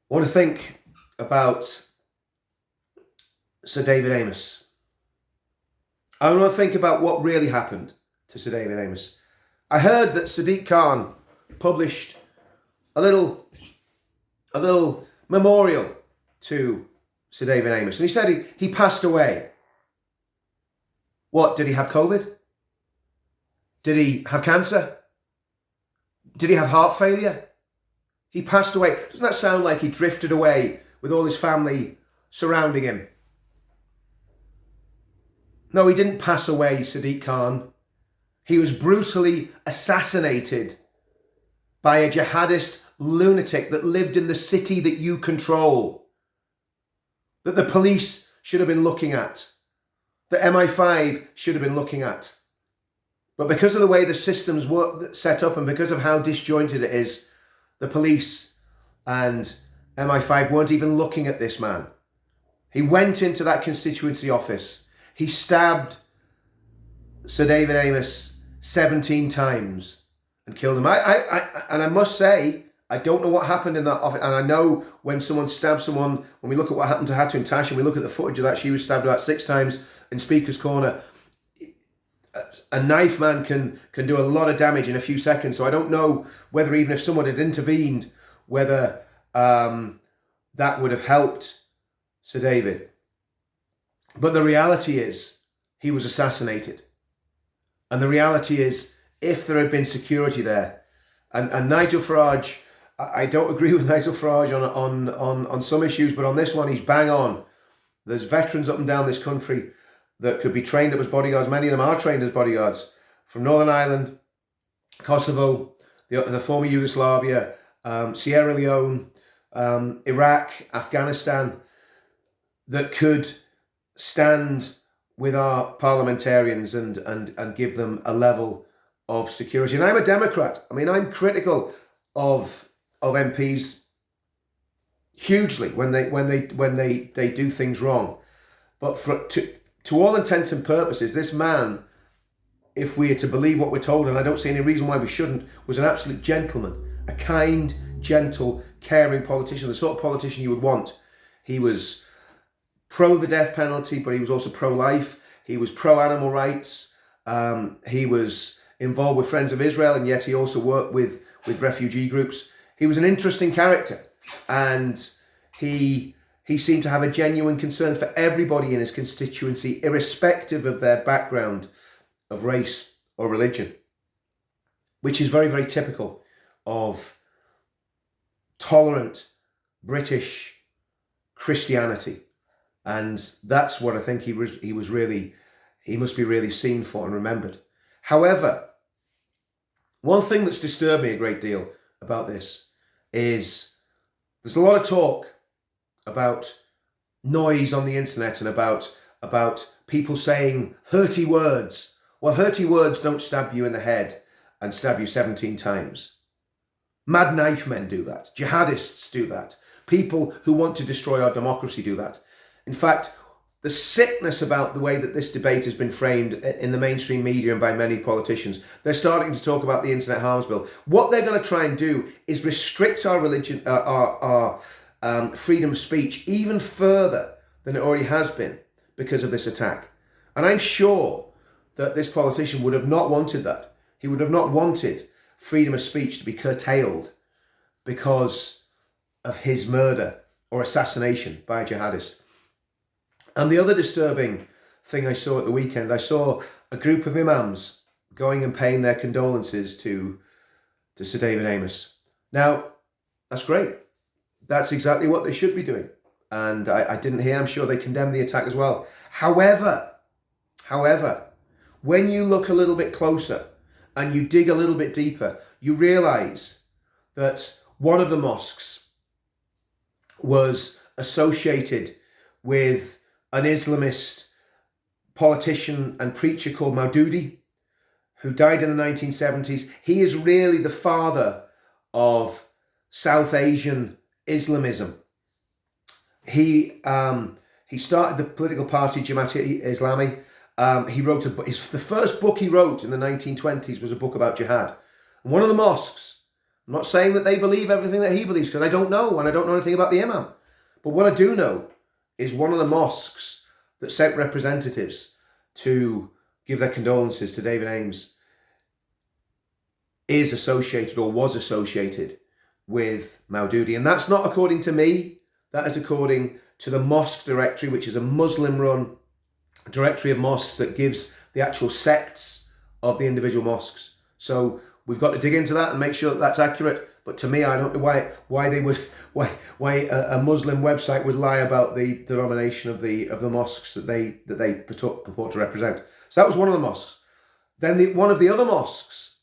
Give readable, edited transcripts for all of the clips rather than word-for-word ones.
I want to think about Sir David Amess. I want to think about what really happened to Sir David Amess. I heard that Sadiq Khan published a little memorial to Sir David Amess, and he said he passed away. What, did he have COVID? Did he have cancer? Did he have heart failure? He passed away. Doesn't that sound like he drifted away with all his family surrounding him? No, he didn't pass away, Sadiq Khan. He was brutally assassinated by a jihadist lunatic that lived in the city that you control, that the police should have been looking at, that MI5 should have been looking at. But because of the way the systems were set up and because of how disjointed it is, the police and MI5 weren't even looking at this man. He went into that constituency office. He stabbed Sir David Amess 17 times and killed him. And I must say, I don't know what happened in that office. And I know when someone stabs someone, when we look at what happened to Hatu and Tash and we look at the footage of that, she was stabbed about 6 times in Speaker's Corner. A knife man can do a lot of damage in a few seconds. So I don't know whether even if someone had intervened, whether that would have helped Sir David. But the reality is he was assassinated. And the reality is, if there had been security there, and Nigel Farage, I don't agree with Nigel Farage on some issues, but on this one, he's bang on. There's veterans up and down this country that could be trained up as bodyguards. Many of them are trained as bodyguards from Northern Ireland, Kosovo, the former Yugoslavia, Sierra Leone, Iraq, Afghanistan, that could stand with our parliamentarians and give them a level of security. And I'm a Democrat. I mean, I'm critical of MPs hugely when they do things wrong. But to all intents and purposes, this man, if we are to believe what we're told, and I don't see any reason why we shouldn't, was an absolute gentleman, a kind, gentle, caring politician, the sort of politician you would want. He was pro the death penalty, but he was also pro-life. He was pro-animal rights. He was involved with Friends of Israel, and yet he also worked with refugee groups. He was an interesting character, and he seemed to have a genuine concern for everybody in his constituency, irrespective of their background of race or religion, which is very, very typical of tolerant British Christianity. And that's what I think he must be really seen for and remembered. However, one thing that's disturbed me a great deal about this is there's a lot of talk about noise on the internet and about people saying hurty words. Well, hurty words don't stab you in the head and stab you 17 times. Mad knife men do that. Jihadists do that. People who want to destroy our democracy do that. In fact, the sickness about the way that this debate has been framed in the mainstream media and by many politicians, they're starting to talk about the Internet Harms Bill. What they're going to try and do is restrict our religion, our freedom of speech even further than it already has been because of this attack. And I'm sure that this politician would have not wanted that. He would have not wanted freedom of speech to be curtailed because of his murder or assassination by a jihadist. And the other disturbing thing I saw at the weekend, I saw a group of imams going and paying their condolences to Sir David Amess. Now, that's great. That's exactly what they should be doing. And I didn't hear, I'm sure they condemned the attack as well. However, when you look a little bit closer and you dig a little bit deeper, you realise that one of the mosques was associated with an Islamist politician and preacher called Maududi, who died in the 1970s. He is really the father of South Asian Islamism. He started the political party Jamaat-e-Islami. He wrote the first book he wrote in the 1920s was a book about jihad. And one of the mosques I'm not saying that they believe everything that he believes, because I don't know, and I don't know anything about the Imam. But what I do know is one of the mosques that sent representatives to give their condolences to David Amess is associated, or was associated, with Maududi. And that's not according to me. That is according to the mosque directory, which is a Muslim-run directory of mosques that gives the actual sects of the individual mosques. So we've got to dig into that and make sure that that's accurate. But to me, I don't know why a Muslim website would lie about the denomination of the mosques that they purport to represent. So that was one of the mosques. Then one of the other mosques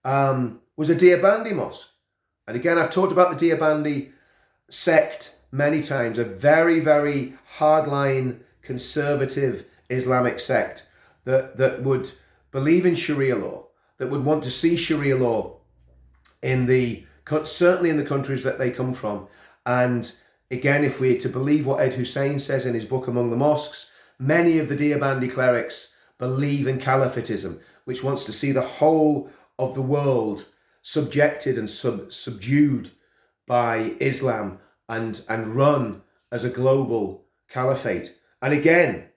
was a Deobandi mosque. And again, I've talked about the Deobandi sect many times, a very, very hardline, conservative Islamic sect that would believe in Sharia law, that would want to see Sharia law certainly in the countries that they come from. And again, if we're to believe what Ed Hussein says in his book Among the Mosques, many of the Deobandi clerics believe in Caliphatism, which wants to see the whole of the world subjected and subdued by Islam and run as a global caliphate. And again,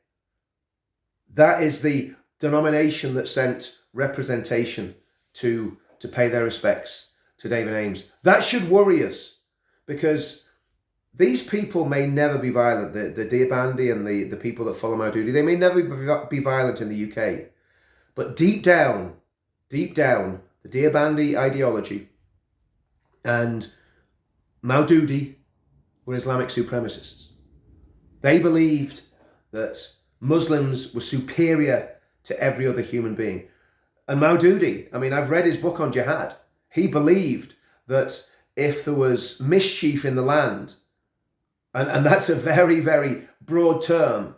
that is the denomination that sent representation to pay their respects to David Amess. That should worry us, because these people may never be violent. The Deobandi and the people that follow Maududi, they may never be violent in the UK. But deep down, the Deobandi ideology and Maududi were Islamic supremacists. They believed that Muslims were superior to every other human being. And Maududi, I mean, I've read his book on jihad. He believed that if there was mischief in the land, and that's a very, very broad term,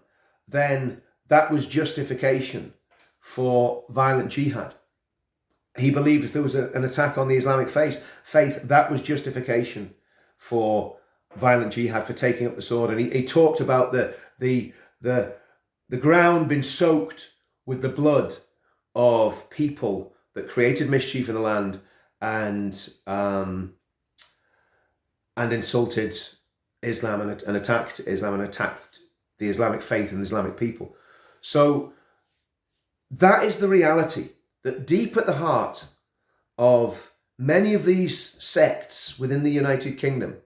then that was justification for violent jihad. He believed if there was an attack on the Islamic faith, that was justification for violent jihad, for taking up the sword. And he talked about the ground being soaked with the blood of people that created mischief in the land and insulted Islam and attacked Islam and attacked the Islamic faith and the Islamic people. So that is the reality, that deep at the heart of many of these sects within the United Kingdom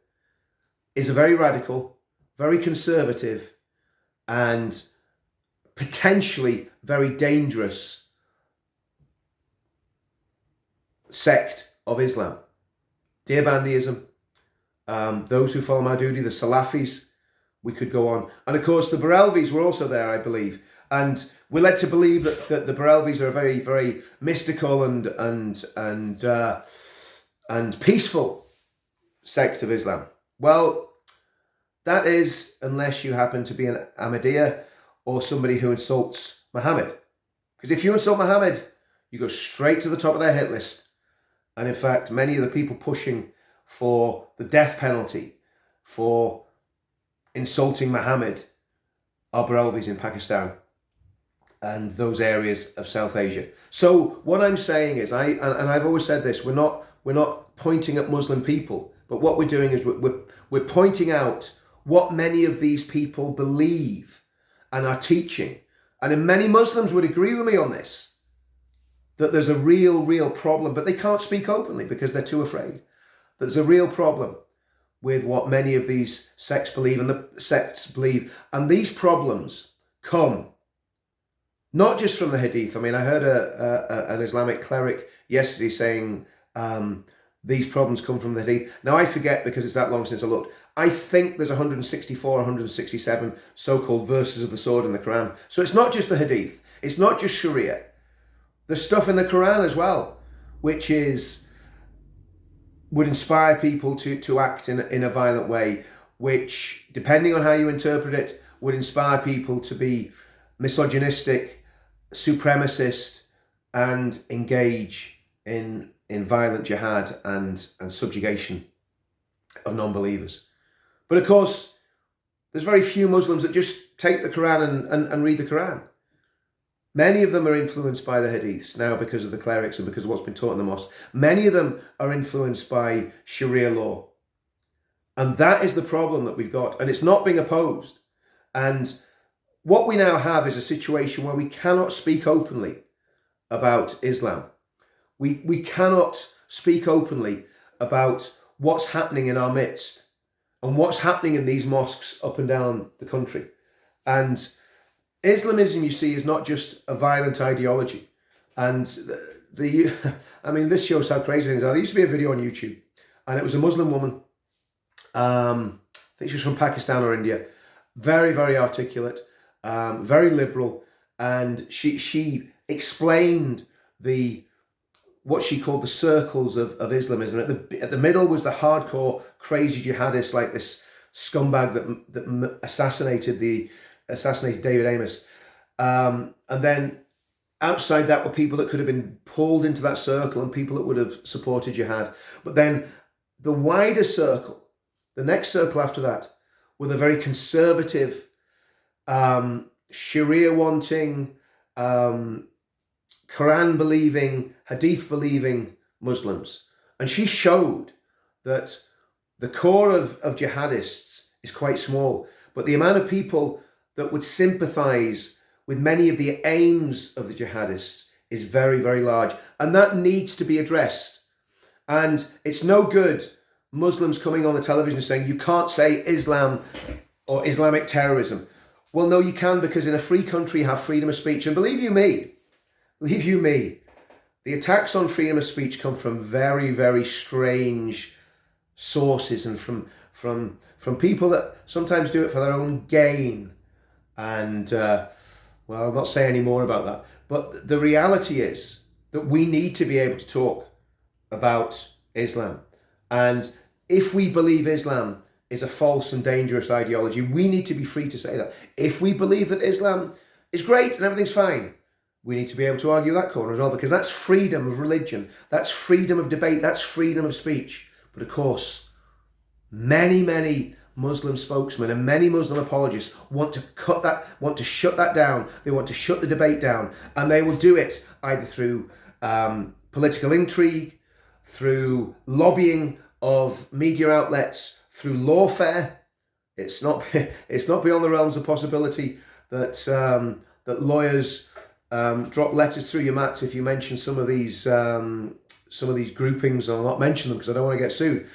is a very radical, very conservative, and potentially very dangerous sect of Islam. Deobandism, those who follow Maududi, the Salafis, we could go on. And of course, the Barelvis were also there, I believe. And we're led to believe that the Barelvis are a very, very mystical and peaceful sect of Islam. Well, that is, unless you happen to be an Ahmadiyya or somebody who insults Muhammad. Because if you insult Muhammad, you go straight to the top of their hit list. And in fact, many of the people pushing for the death penalty for insulting Muhammad are Barelvis in Pakistan and those areas of South Asia. So what I'm saying is, I've always said this, we're not pointing at Muslim people, but what we're doing is we're pointing out what many of these people believe and are teaching. And many Muslims would agree with me on this, that there's a real problem, but they can't speak openly because they're too afraid. There's a real problem with what many of these sects believe and the sects believe. And these problems come not just from the Hadith. I mean, I heard an Islamic cleric yesterday saying these problems come from the Hadith. Now, I forget because it's that long since I looked. I think there's 164, 167 so-called verses of the sword in the Quran. So it's not just the Hadith. It's not just Sharia. There's stuff in the Quran as well, which would inspire people to act in a violent way, which, depending on how you interpret it, would inspire people to be misogynistic, supremacist, and engage in violent jihad and subjugation of non-believers. But of course, there's very few Muslims that just take the Quran and read the Quran. Many of them are influenced by the hadiths now because of the clerics and because of what's been taught in the mosque. Many of them are influenced by Sharia law. And that is the problem that we've got. And it's not being opposed. And what we now have is a situation where we cannot speak openly about Islam. We cannot speak openly about what's happening in our midst and what's happening in these mosques up and down the country. And Islamism, you see, is not just a violent ideology. And I mean, this shows how crazy things are. There used to be a video on YouTube, and it was a Muslim woman. I think she was from Pakistan or India. Very, very articulate, very liberal. And she explained what she called the circles of Islamism. At the middle was the hardcore, crazy jihadists, like this scumbag that assassinated David Amess. And then outside that were people that could have been pulled into that circle and people that would have supported jihad. But then the wider circle, the next circle after that, were the very conservative, Sharia-wanting, Quran-believing, Hadith-believing Muslims. And she showed that the core of jihadists is quite small, but the amount of people that would sympathize with many of the aims of the jihadists is very, very large. And that needs to be addressed. And it's no good Muslims coming on the television saying, you can't say Islam or Islamic terrorism. Well, no, you can, because in a free country you have freedom of speech. And believe you me, the attacks on freedom of speech come from very, very strange sources and from people that sometimes do it for their own gain. And, well, I'll not say any more about that. But the reality is that we need to be able to talk about Islam. And if we believe Islam is a false and dangerous ideology, we need to be free to say that. If we believe that Islam is great and everything's fine, we need to be able to argue that corner as well, because that's freedom of religion, that's freedom of debate, that's freedom of speech. But of course, many Muslim spokesmen and many Muslim apologists want to shut that down. They want to shut the debate down, and they will do it either through political intrigue, through lobbying of media outlets, through lawfare. It's not beyond the realms of possibility that lawyers drop letters through your mats if you mention some of these groupings. I'll not mention them because I don't want to get sued.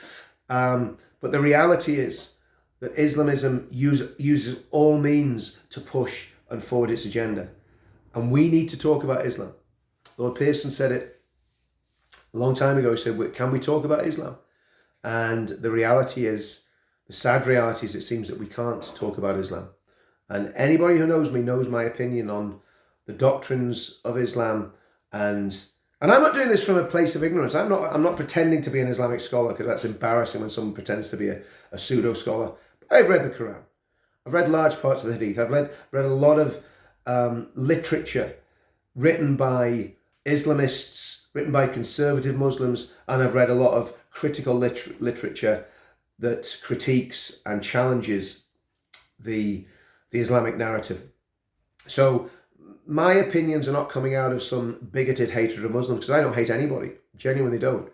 But the reality is that Islamism uses all means to push and forward its agenda. And we need to talk about Islam. Lord Pearson said it a long time ago. He said, can we talk about Islam? And the reality is, the sad reality is, it seems that we can't talk about Islam. And anybody who knows me knows my opinion on the doctrines of Islam. And I'm not doing this from a place of ignorance. I'm not pretending to be an Islamic scholar, because that's embarrassing when someone pretends to be a pseudo scholar. But I've read the Quran. I've read large parts of the Hadith. I've read a lot of literature written by Islamists, written by conservative Muslims, and I've read a lot of critical literature that critiques and challenges the Islamic narrative. So my opinions are not coming out of some bigoted hatred of Muslims, because I don't hate anybody, genuinely don't.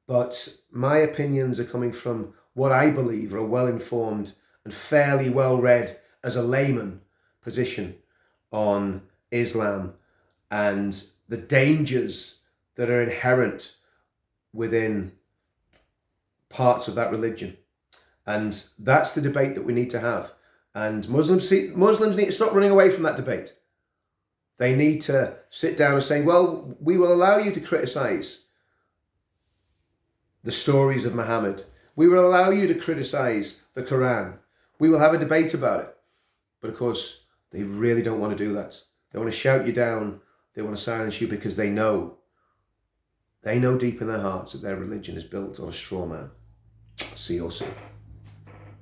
But my opinions are coming from what I believe are a well-informed and fairly well-read, as a layman, position on Islam and the dangers that are inherent within parts of that religion. And that's the debate that we need to have. And Muslims need to stop running away from that debate. They need to sit down and say, well, we will allow you to criticize the stories of Muhammad. We will allow you to criticize the Quran. We will have a debate about it. But of course, they really don't want to do that. They want to shout you down. They want to silence you, because they know deep in their hearts that their religion is built on a straw man. See you all soon.